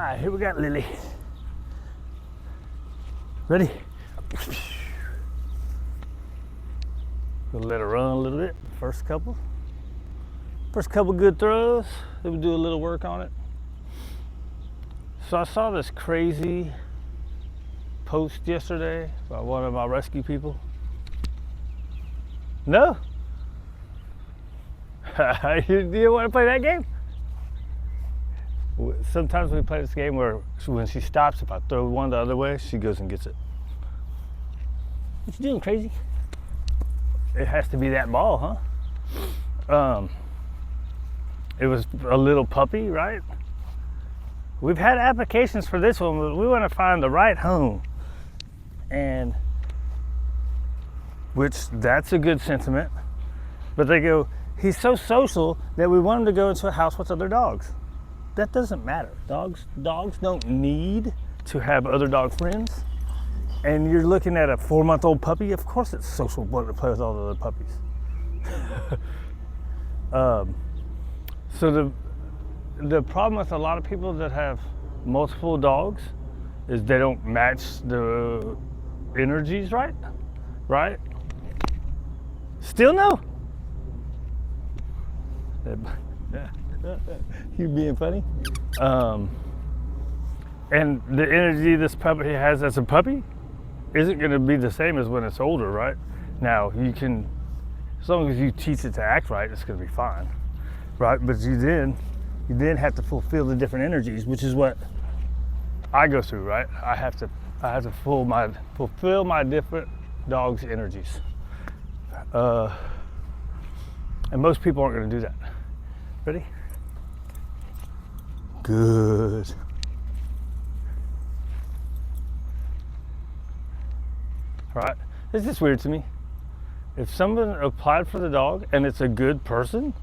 right, here we got Lily. Ready? Gonna let her run a little bit. First couple good throws. Then we'll do a little work on it. So I saw this crazy post yesterday by one of my rescue people. No? Do you want to play that game? Sometimes we play this game where when she stops, if I throw one the other way, she goes and gets it. What you doing, crazy? It has to be that ball, huh? It was a little puppy, right? We've had applications for this one, but we want to find the right home. And which that's a good sentiment. But they go, he's so social that we want him to go into a house with other dogs. That doesn't matter. Dogs don't need to have other dog friends. And you're looking at a 4-month-old puppy, of course it's social to play with all the other puppies. So the problem with a lot of people that have multiple dogs is they don't match the energies right? Still no? You being funny? And the energy this puppy has as a puppy isn't going to be the same as when it's older, right? Now you can, as long as you teach it to act right, it's going to be fine, right? But you then have to fulfill the different energies, which is what I go through, right? I have to fulfill my different dogs' energies, and most people aren't going to do that. Ready? Good. All right. It's just weird to me. If someone applied for the dog and it's a good person,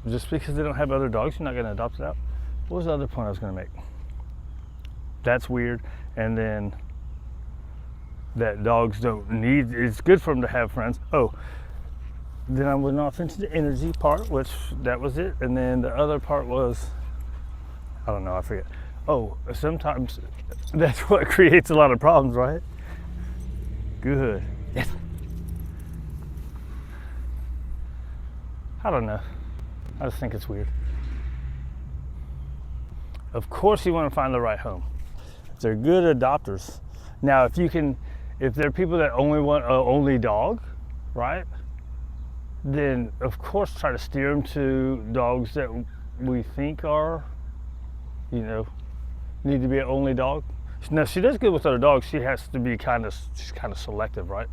just because they don't have other dogs, you're not going to adopt it out. What was the other point I was going to make? That's weird. And then that dogs don't need, it's good for them to have friends. Oh, then I went off into the energy part, which that was it. And then the other part was, I don't know, I forget. Oh, sometimes that's what creates a lot of problems, right? Good. Yes. I don't know. I just think it's weird. Of course you want to find the right home. If they're good adopters. Now if they're people that only want an only dog, right? Then of course try to steer them to dogs that we think are, need to be an only dog. Now she does good with other dogs. She has to be she's kind of selective, right?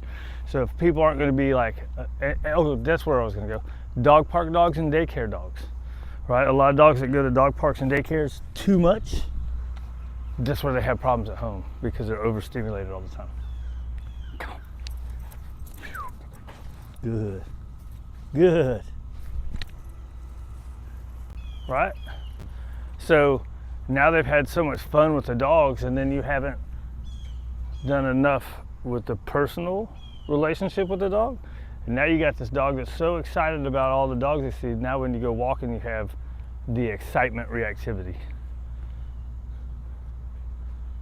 So if people aren't going to be like, that's where I was going to go. Dog park dogs and daycare dogs, right? A lot of dogs that go to dog parks and daycares too much, that's where they have problems at home because they're overstimulated all the time. Come on. Good. Right? So now they've had so much fun with the dogs and then you haven't done enough with the personal relationship with the dog. And now you got this dog that's so excited about all the dogs they see. Now when you go walking, you have the excitement reactivity.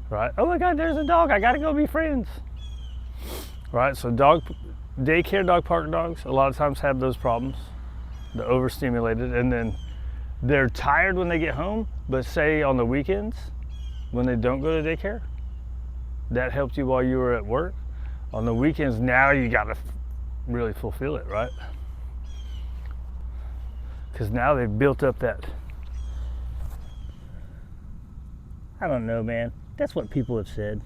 Right? Oh my God, there's a dog. I gotta go be friends. Right? So daycare, dog park dogs, a lot of times have those problems. They're overstimulated and then they're tired when they get home, but say on the weekends, when they don't go to daycare, that helped you while you were at work. On the weekends, now you gotta really fulfill it, right? Because now they've built up that, I don't know, man. That's what people have said.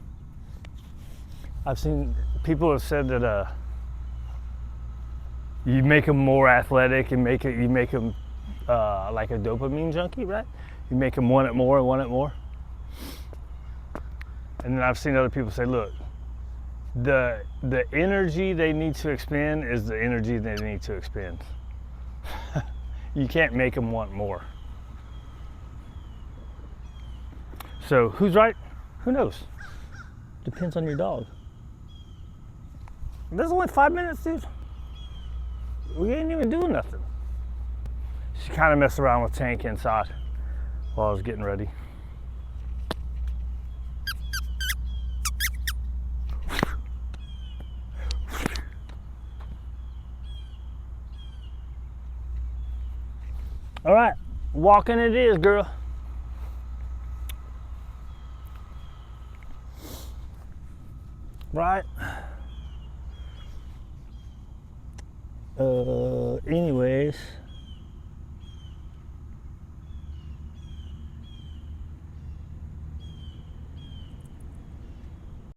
I've seen people have said that you make them more athletic and you make them like a dopamine junkie, right? You make them want it more and want it more. And then I've seen other people say, look, the energy they need to expend is the energy they need to expend. You can't make them want more. So who's right? Who knows? Depends on your dog. There's only 5 minutes, dude. We ain't even doing nothing. She kind of messed around with Tank inside while I was getting ready. All right, walking it is, girl. Right. Anyways.